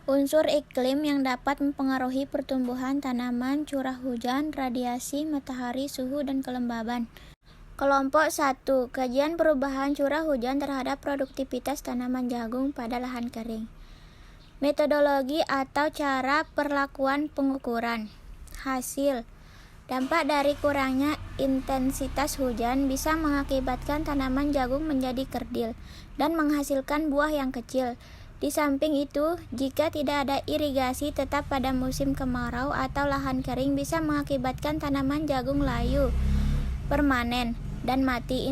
Unsur iklim yang dapat mempengaruhi pertumbuhan tanaman, curah hujan, radiasi matahari, suhu, dan kelembaban. Kelompok 1. Kajian perubahan curah hujan terhadap produktivitas tanaman jagung pada lahan kering. Metodologi atau cara perlakuan pengukuran. Hasil. Dampak dari kurangnya intensitas hujan bisa mengakibatkan tanaman jagung menjadi kerdil dan menghasilkan buah yang kecil. Di samping itu, jika tidak ada irigasi tetap pada musim kemarau atau lahan kering bisa mengakibatkan tanaman jagung layu, permanen, dan mati.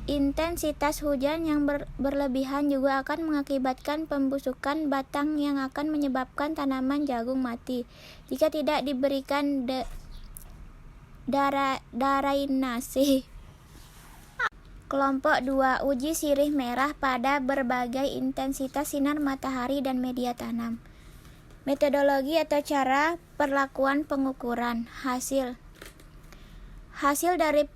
Intensitas hujan yang berlebihan juga akan mengakibatkan pembusukan batang yang akan menyebabkan tanaman jagung mati jika tidak diberikan drainase. Kelompok 2. Uji sirih merah pada berbagai intensitas sinar matahari dan media tanam. Metodologi atau cara perlakuan pengukuran. Hasil dari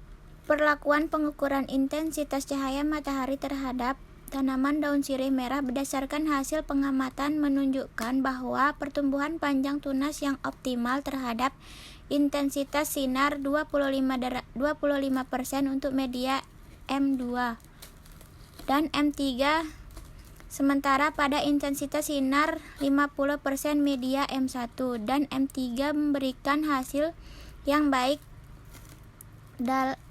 perlakuan pengukuran intensitas cahaya matahari terhadap tanaman daun sirih merah berdasarkan hasil pengamatan menunjukkan bahwa pertumbuhan panjang tunas yang optimal terhadap intensitas sinar 25% untuk media M2 dan M3, sementara pada intensitas sinar 50% media M1 dan M3 memberikan hasil yang baik.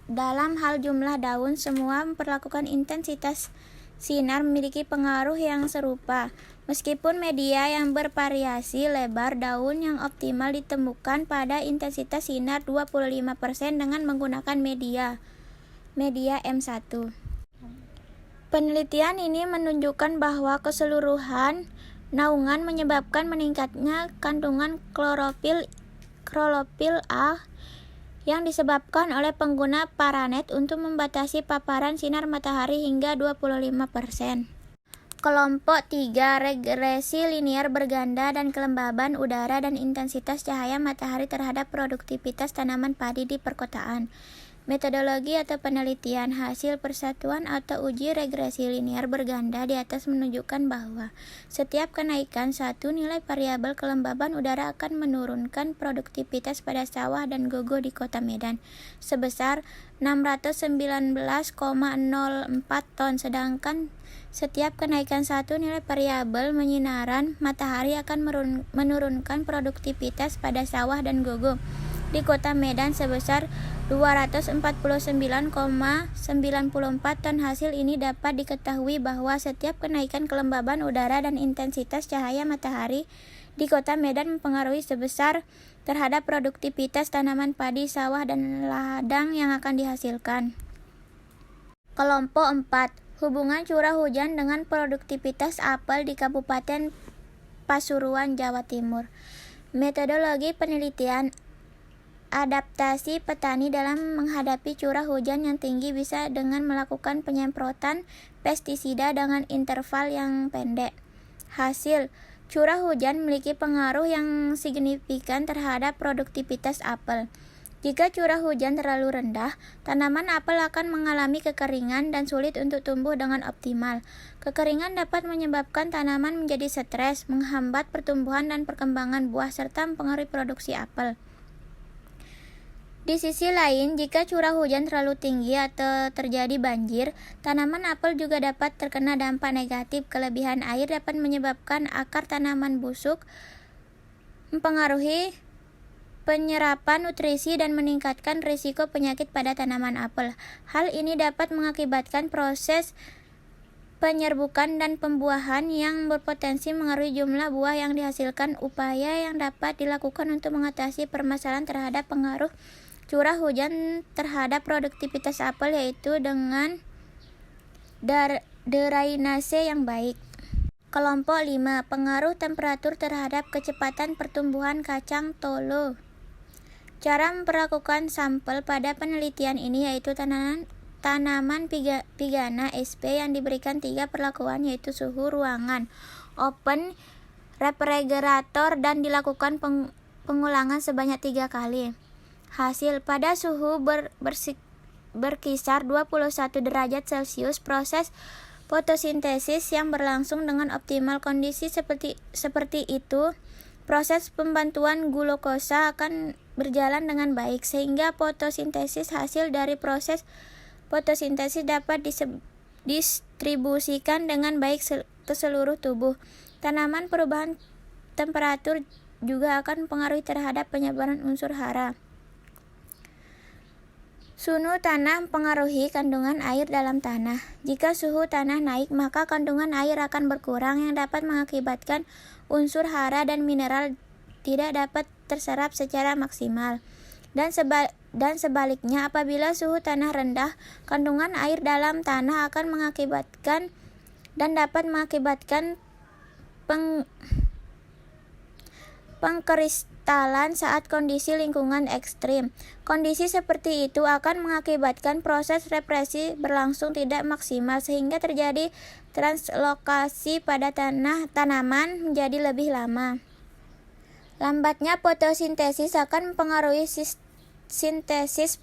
Dalam hal jumlah daun, semua memperlakukan intensitas sinar memiliki pengaruh yang serupa. Meskipun media yang bervariasi, lebar daun yang optimal ditemukan pada intensitas sinar 25% dengan menggunakan media M1. Penelitian ini menunjukkan bahwa keseluruhan naungan menyebabkan meningkatnya kandungan klorofil A yang disebabkan oleh pengguna paranet untuk membatasi paparan sinar matahari hingga 25%. Kelompok 3. Regresi linear berganda dan kelembaban udara dan intensitas cahaya matahari terhadap produktivitas tanaman padi di perkotaan. Metodologi atau penelitian. Hasil persatuan atau uji regresi linear berganda di atas menunjukkan bahwa setiap kenaikan satu nilai variabel kelembaban udara akan menurunkan produktivitas pada sawah dan gogo di Kota Medan sebesar 619,04 ton, sedangkan setiap kenaikan satu nilai variabel menyinaran matahari akan menurunkan produktivitas pada sawah dan gogo di Kota Medan sebesar 249,94 ton. Hasil ini dapat diketahui bahwa setiap kenaikan kelembaban udara dan intensitas cahaya matahari di Kota Medan mempengaruhi sebesar terhadap produktivitas tanaman padi, sawah, dan ladang yang akan dihasilkan. Kelompok 4. Hubungan curah hujan dengan produktivitas apel di Kabupaten Pasuruan, Jawa Timur. Metodologi penelitian. Adaptasi petani dalam menghadapi curah hujan yang tinggi bisa dengan melakukan penyemprotan pestisida dengan interval yang pendek. Hasil, curah hujan memiliki pengaruh yang signifikan terhadap produktivitas apel. Jika curah hujan terlalu rendah, tanaman apel akan mengalami kekeringan dan sulit untuk tumbuh dengan optimal. Kekeringan dapat menyebabkan tanaman menjadi stres, menghambat pertumbuhan dan perkembangan buah, serta mempengaruhi produksi apel. Di sisi lain, jika curah hujan terlalu tinggi atau terjadi banjir, tanaman apel juga dapat terkena dampak negatif. Kelebihan air dapat menyebabkan akar tanaman busuk, mempengaruhi penyerapan nutrisi dan meningkatkan risiko penyakit pada tanaman apel. Hal ini dapat mengakibatkan proses penyerbukan dan pembuahan yang berpotensi mengaruhi jumlah buah yang dihasilkan. Upaya yang dapat dilakukan untuk mengatasi permasalahan terhadap pengaruh curah hujan terhadap produktivitas apel yaitu dengan drainase yang baik. Kelompok 5. Pengaruh temperatur terhadap kecepatan pertumbuhan kacang tolo. Cara memperlakukan sampel pada penelitian ini yaitu tanaman Pigana sp yang diberikan 3 perlakuan yaitu suhu ruangan, open refrigerator, dan dilakukan pengulangan sebanyak 3 kali. Hasil, pada suhu berkisar 21 derajat Celcius, proses fotosintesis yang berlangsung dengan optimal. Kondisi seperti itu, proses pembentukan glukosa akan berjalan dengan baik, sehingga fotosintesis hasil dari proses fotosintesis dapat distribusikan dengan baik ke seluruh tubuh tanaman. Perubahan temperatur juga akan mempengaruhi terhadap penyebaran unsur hara. Suhu tanah mempengaruhi kandungan air dalam tanah. Jika suhu tanah naik, maka kandungan air akan berkurang, yang dapat mengakibatkan unsur hara dan mineral tidak dapat terserap secara maksimal. Dan sebaliknya, apabila suhu tanah rendah, kandungan air dalam tanah akan mengakibatkan dan dapat mengakibatkan pengkristalan saat kondisi lingkungan ekstrim. Kondisi seperti itu akan mengakibatkan proses represi berlangsung tidak maksimal, sehingga terjadi translokasi pada tanaman menjadi lebih lama. Lambatnya fotosintesis akan mempengaruhi sintesis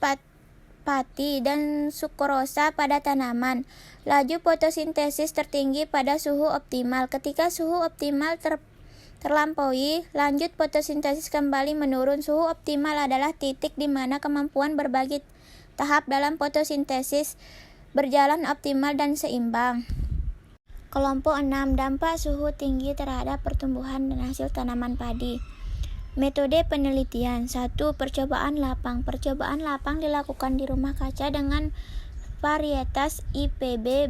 pati dan sukrosa pada tanaman. Laju fotosintesis tertinggi pada suhu optimal. Ketika suhu optimal terlampaui, lanjut fotosintesis kembali menurun. Suhu optimal adalah titik di mana kemampuan berbagai tahap dalam fotosintesis berjalan optimal dan seimbang. Kelompok 6. Dampak suhu tinggi terhadap pertumbuhan dan hasil tanaman padi. Metode penelitian. 1. Percobaan lapang. Percobaan lapang dilakukan di rumah kaca dengan varietas IPB,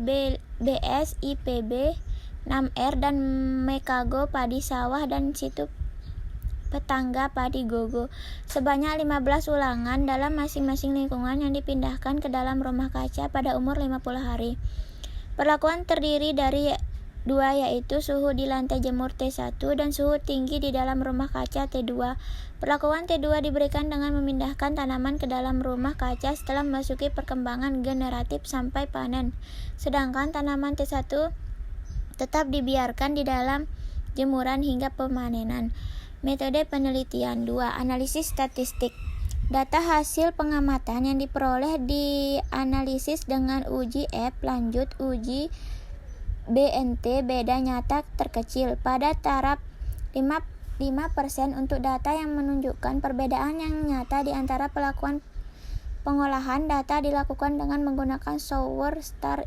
BS, IPB 6R dan Mekago padi sawah dan situ petangga padi gogo. Sebanyak 15 ulangan dalam masing-masing lingkungan yang dipindahkan ke dalam rumah kaca pada umur 50 hari. Perlakuan terdiri dari dua, yaitu suhu di lantai jemur T1 dan suhu tinggi di dalam rumah kaca T2. Perlakuan T2 diberikan dengan memindahkan tanaman ke dalam rumah kaca setelah memasuki perkembangan generatif sampai panen, sedangkan tanaman T1 tetap dibiarkan di dalam jemuran hingga pemanenan. Metode penelitian. 2. Analisis statistik. Data hasil pengamatan yang diperoleh dianalisis dengan uji F lanjut, uji BNT beda nyata terkecil pada taraf 5% untuk data yang menunjukkan perbedaan yang nyata di antara pelakuan pengolahan data dilakukan dengan menggunakan software Star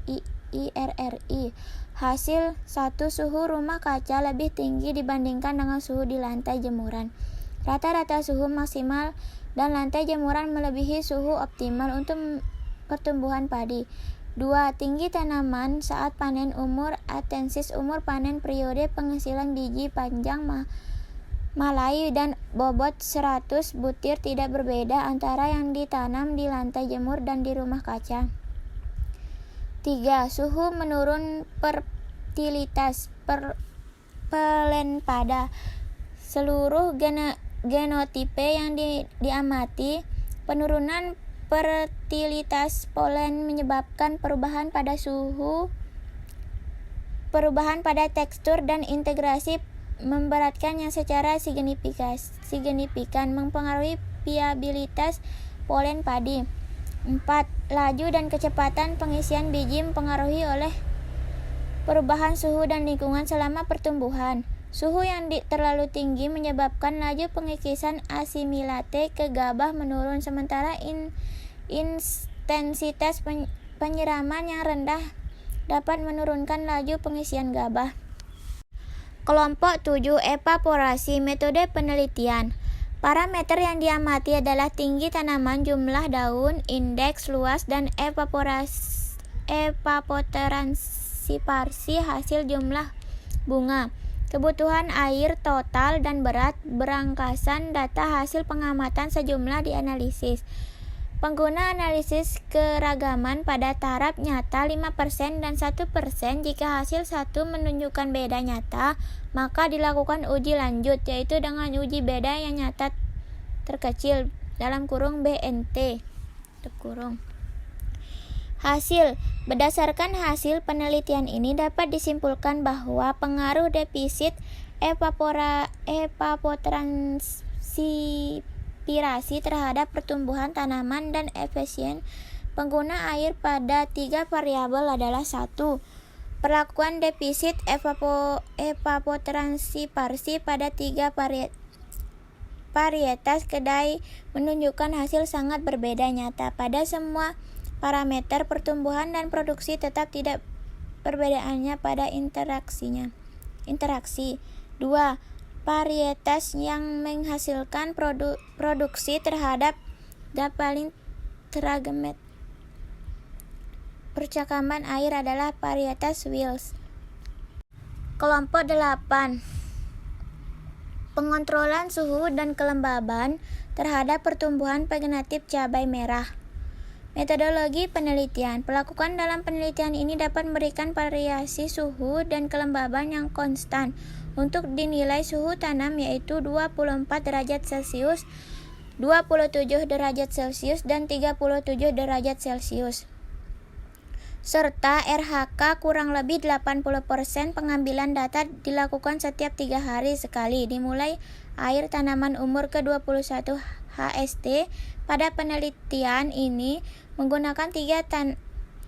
IRRI. Hasil 1. Suhu rumah kaca lebih tinggi dibandingkan dengan suhu di lantai jemuran. Rata-rata suhu maksimal dan lantai jemuran melebihi suhu optimal untuk pertumbuhan padi. 2. Tinggi tanaman saat panen. Umur atensis. Umur panen, periode penghasilan biji, panjang malai dan bobot 100 butir tidak berbeda antara yang ditanam di lantai jemur dan di rumah kaca. 3. Suhu menurun fertilitas pelen pada seluruh genotipe yang diamati. Penurunan fertilitas polen menyebabkan perubahan pada suhu, perubahan pada tekstur dan integrasi memberatkannya secara signifikan, mempengaruhi viabilitas polen padi. 4. Laju dan kecepatan pengisian biji mempengaruhi oleh perubahan suhu dan lingkungan selama pertumbuhan. Suhu yang terlalu tinggi menyebabkan laju pengikisan asimilase ke gabah menurun, sementara intensitas penyiraman yang rendah dapat menurunkan laju pengisian gabah. Kelompok 7. Evaporasi. Metode penelitian. Parameter yang diamati adalah tinggi tanaman, jumlah daun, indeks luas, dan evapotranspirasi hasil jumlah bunga. Kebutuhan air total dan berat berangkasan data hasil pengamatan sejumlah dianalisis. Pengguna analisis keragaman pada taraf nyata 5% dan 1%. Jika hasil 1 menunjukkan beda nyata, maka dilakukan uji lanjut, yaitu dengan uji beda yang nyata terkecil (BNT). Hasil. Berdasarkan hasil penelitian ini dapat disimpulkan bahwa pengaruh defisit evapotranspirasi terhadap pertumbuhan tanaman dan efisien pengguna air pada 3 variabel adalah: 1. Perlakuan defisit evapotranspirasi pada 3 varietas kedai menunjukkan hasil sangat berbeda nyata. Pada semua parameter pertumbuhan dan produksi tetap tidak perbedaannya pada interaksi. 2. Varietas yang menghasilkan produksi terhadap paling teragemet percakapan air adalah varietas Wills. Kelompok 8. Pengontrolan suhu dan kelembaban terhadap pertumbuhan vegetatif cabai merah. Metodologi penelitian. Pelakukan dalam penelitian ini dapat memberikan variasi suhu dan kelembaban yang konstan untuk dinilai suhu tanam, yaitu 24 derajat Celcius, 27 derajat Celcius, dan 37 derajat Celcius. Serta RHK kurang lebih 80%. Pengambilan data dilakukan setiap 3 hari sekali, dimulai air tanaman umur ke-21 HST. Pada penelitian ini menggunakan 3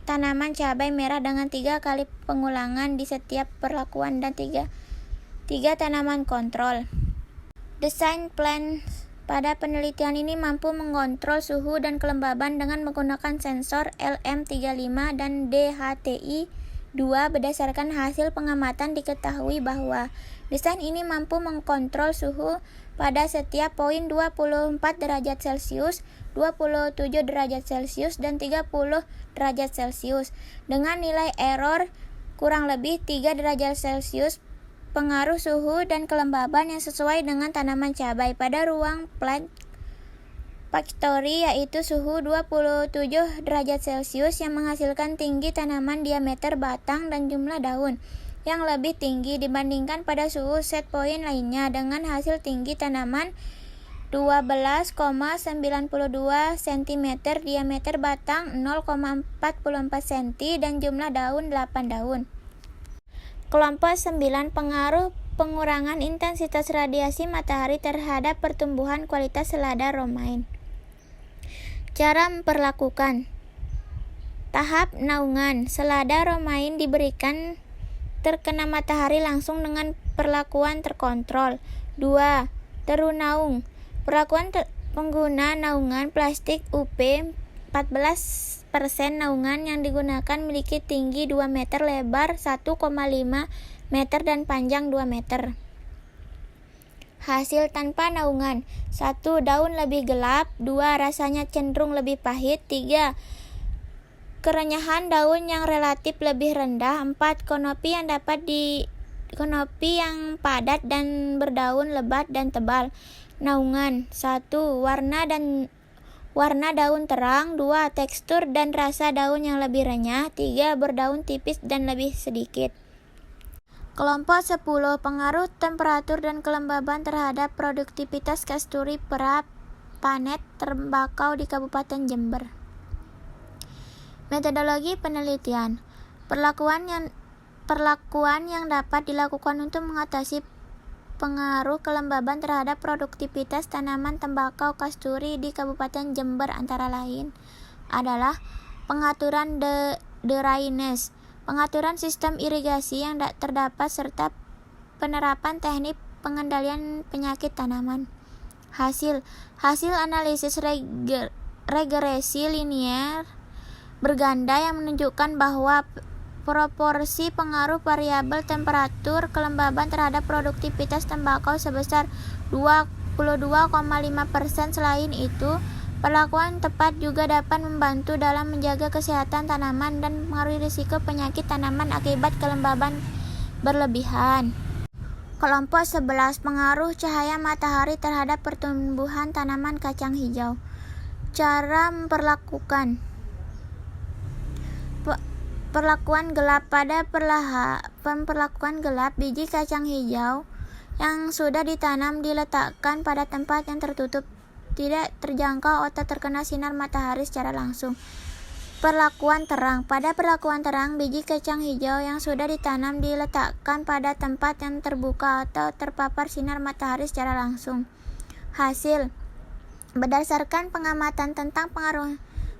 tanaman cabai merah dengan 3 kali pengulangan di setiap perlakuan dan 3 tanaman kontrol. Desain plan pada penelitian ini mampu mengontrol suhu dan kelembaban dengan menggunakan sensor LM35 dan DHTI2. Berdasarkan hasil pengamatan diketahui bahwa desain ini mampu mengkontrol suhu pada setiap poin 24 derajat Celcius, 27 derajat Celcius, dan 30 derajat Celcius dengan nilai error kurang lebih 3 derajat Celcius. Pengaruh suhu dan kelembaban yang sesuai dengan tanaman cabai pada ruang plant factory, yaitu suhu 27 derajat Celcius yang menghasilkan tinggi tanaman, diameter batang, dan jumlah daun yang lebih tinggi dibandingkan pada suhu set point lainnya dengan hasil tinggi tanaman 12,92 cm, diameter batang 0,44 cm, dan jumlah daun 8 daun. Kelompok 9. Pengaruh pengurangan intensitas radiasi matahari terhadap pertumbuhan kualitas selada romaine. Cara memperlakukan. Tahap naungan. Selada romaine diberikan terkena matahari langsung dengan perlakuan terkontrol. 2. Terunaung. Perlakuan pengguna naungan plastik UP 14%. Naungan yang digunakan memiliki tinggi 2 meter, lebar 1,5 meter, dan panjang 2 meter. Hasil tanpa naungan. 1. Daun lebih gelap. 2. Rasanya cenderung lebih pahit. 3. Kerenyahan daun yang relatif lebih rendah. 4. Konopi yang padat dan berdaun lebat dan tebal. Naungan. 1. Warna daun terang. 2. Tekstur dan rasa daun yang lebih renyah. 3. Berdaun tipis dan lebih sedikit. Kelompok 10. Pengaruh temperatur dan kelembaban terhadap produktivitas kasturi panet tembakau di Kabupaten Jember. Metodologi penelitian. Perlakuan yang dapat dilakukan untuk mengatasi pengaruh kelembaban terhadap produktivitas tanaman tembakau kasturi di Kabupaten Jember antara lain adalah pengaturan drainase, pengaturan sistem irigasi yang terdapat, serta penerapan teknik pengendalian penyakit tanaman. Hasil analisis regresi linier berganda yang menunjukkan bahwa proporsi pengaruh variabel temperatur kelembaban terhadap produktivitas tembakau sebesar 22,5%. Selain itu, perlakuan tepat juga dapat membantu dalam menjaga kesehatan tanaman dan mengurangi risiko penyakit tanaman akibat kelembaban berlebihan. Kelompok 11. Pengaruh cahaya matahari terhadap pertumbuhan tanaman kacang hijau. Cara memperlakukan. Perlakuan gelap. Pada pemperlakuan gelap, biji kacang hijau yang sudah ditanam diletakkan pada tempat yang tertutup, tidak terjangkau atau terkena sinar matahari secara langsung. Perlakuan terang. Pada perlakuan terang, biji kacang hijau yang sudah ditanam diletakkan pada tempat yang terbuka atau terpapar sinar matahari secara langsung. Hasil. Berdasarkan pengamatan tentang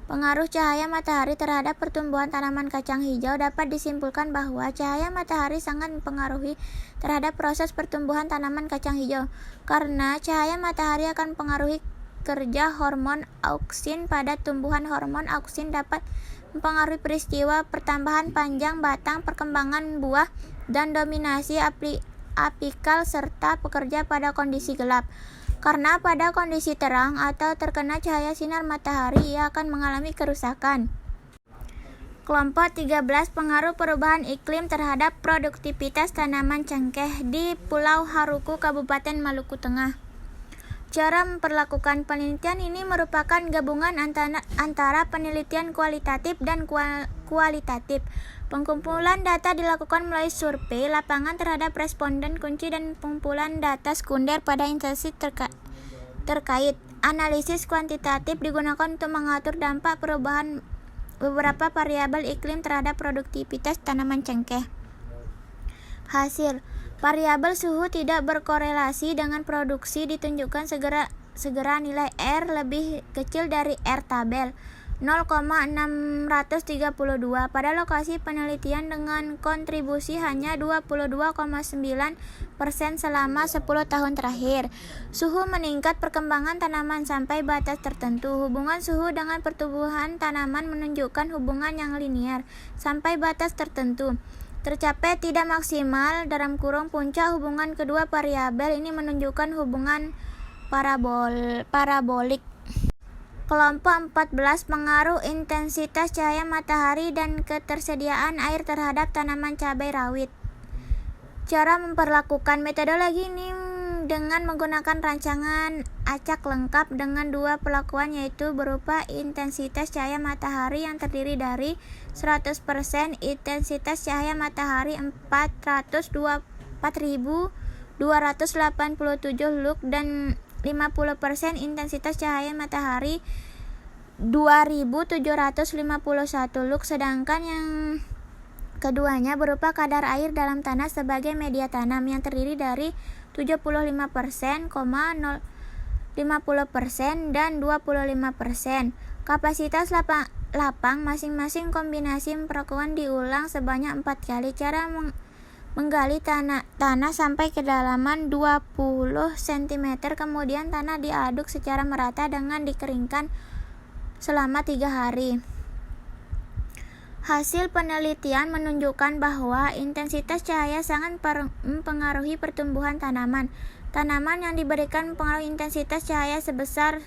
Pengaruh cahaya matahari terhadap pertumbuhan tanaman kacang hijau. Dapat disimpulkan bahwa cahaya matahari sangat mempengaruhi terhadap proses pertumbuhan tanaman kacang hijau, karena cahaya matahari akan mempengaruhi kerja hormon auksin pada tumbuhan. Hormon auksin dapat mempengaruhi peristiwa pertambahan panjang batang, perkembangan buah, dan dominasi apikal serta bekerja pada kondisi gelap. Karena pada kondisi terang atau terkena cahaya sinar matahari, ia akan mengalami kerusakan. Kelompok 13. Pengaruh perubahan iklim terhadap produktivitas tanaman cengkeh di Pulau Haruku, Kabupaten Maluku Tengah. Cara memperlakukan penelitian ini merupakan gabungan antara penelitian kualitatif dan kualitatif. Pengumpulan data dilakukan melalui survei lapangan terhadap responden kunci dan pengumpulan data sekunder pada instansi terkait. Analisis kuantitatif digunakan untuk mengatur dampak perubahan beberapa variabel iklim terhadap produktivitas tanaman cengkeh. Hasil: variabel suhu tidak berkorelasi dengan produksi, ditunjukkan segera nilai R lebih kecil dari R tabel 0,632 pada lokasi penelitian dengan kontribusi hanya 22,9% selama 10 tahun terakhir. Suhu meningkat perkembangan tanaman sampai batas tertentu. Hubungan suhu dengan pertumbuhan tanaman menunjukkan hubungan yang linier sampai batas tertentu. Tercapai tidak maksimal (puncak hubungan kedua variabel ini menunjukkan hubungan parabolik. Kelompok 14. Pengaruh intensitas cahaya matahari dan ketersediaan air terhadap tanaman cabai rawit. Cara memperlakukan metodologi ini dengan menggunakan rancangan acak lengkap dengan dua perlakuan, yaitu berupa intensitas cahaya matahari yang terdiri dari 100% intensitas cahaya matahari 4.287 lux dan 50% intensitas cahaya matahari 2.751 lux, sedangkan yang keduanya berupa kadar air dalam tanah sebagai media tanam yang terdiri dari 75%, 50% dan 25%. Kapasitas lapang masing-masing kombinasi perlakuan diulang sebanyak 4 kali. Cara menggali tanah sampai kedalaman 20 cm, kemudian tanah diaduk secara merata dengan dikeringkan selama 3 hari. Hasil penelitian menunjukkan bahwa intensitas cahaya sangat mempengaruhi pertumbuhan tanaman. Tanaman yang diberikan pengaruh intensitas cahaya sebesar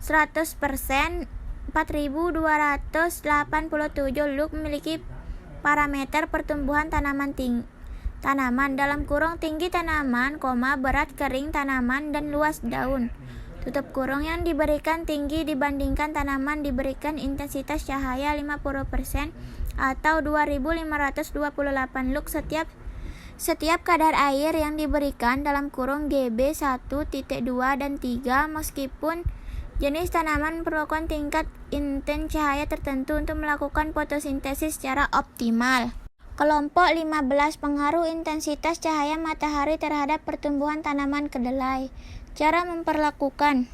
100%, 4.287 lux, memiliki parameter pertumbuhan tanaman tinggi tanaman, berat kering tanaman, dan luas daun, yang diberikan tinggi dibandingkan tanaman diberikan intensitas cahaya 50% atau 2.528 lux. Setiap kadar air yang diberikan GB 1.2 dan 3, meskipun jenis tanaman memerlukan tingkat intens cahaya tertentu untuk melakukan fotosintesis secara optimal. Kelompok 15. Pengaruh intensitas cahaya matahari terhadap pertumbuhan tanaman kedelai. Cara memperlakukan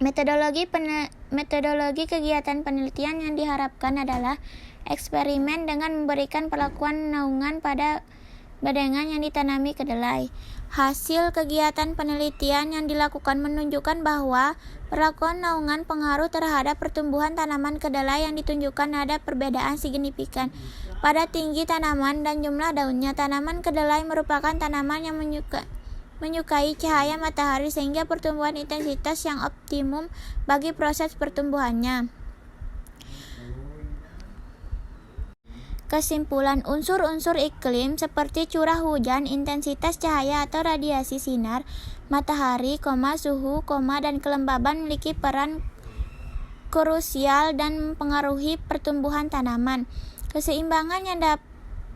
metodologi kegiatan penelitian yang diharapkan adalah eksperimen dengan memberikan perlakuan naungan pada badengan yang ditanami kedelai. Hasil kegiatan penelitian yang dilakukan menunjukkan bahwa perlakuan naungan pengaruh terhadap pertumbuhan tanaman kedelai yang ditunjukkan ada perbedaan signifikan pada tinggi tanaman dan jumlah daunnya. Tanaman kedelai merupakan tanaman yang menyukai cahaya matahari sehingga pertumbuhan intensitas yang optimum bagi proses pertumbuhannya. Kesimpulan: unsur-unsur iklim seperti curah hujan, intensitas cahaya atau radiasi sinar matahari, suhu, dan kelembaban memiliki peran krusial dan mempengaruhi pertumbuhan tanaman. Keseimbangan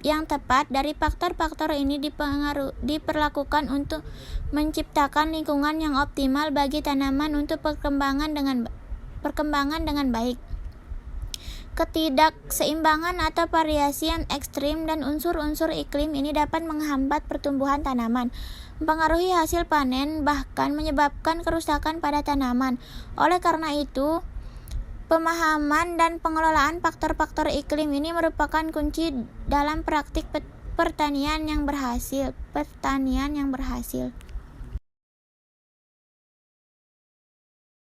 yang tepat dari faktor-faktor ini diperlakukan untuk menciptakan lingkungan yang optimal bagi tanaman untuk perkembangan dengan baik. Ketidakseimbangan atau variasi yang ekstrim dan unsur-unsur iklim ini dapat menghambat pertumbuhan tanaman, mempengaruhi hasil panen, bahkan menyebabkan kerusakan pada tanaman. Oleh karena itu, Pemahaman dan pengelolaan faktor-faktor iklim ini merupakan kunci dalam praktik pertanian yang berhasil.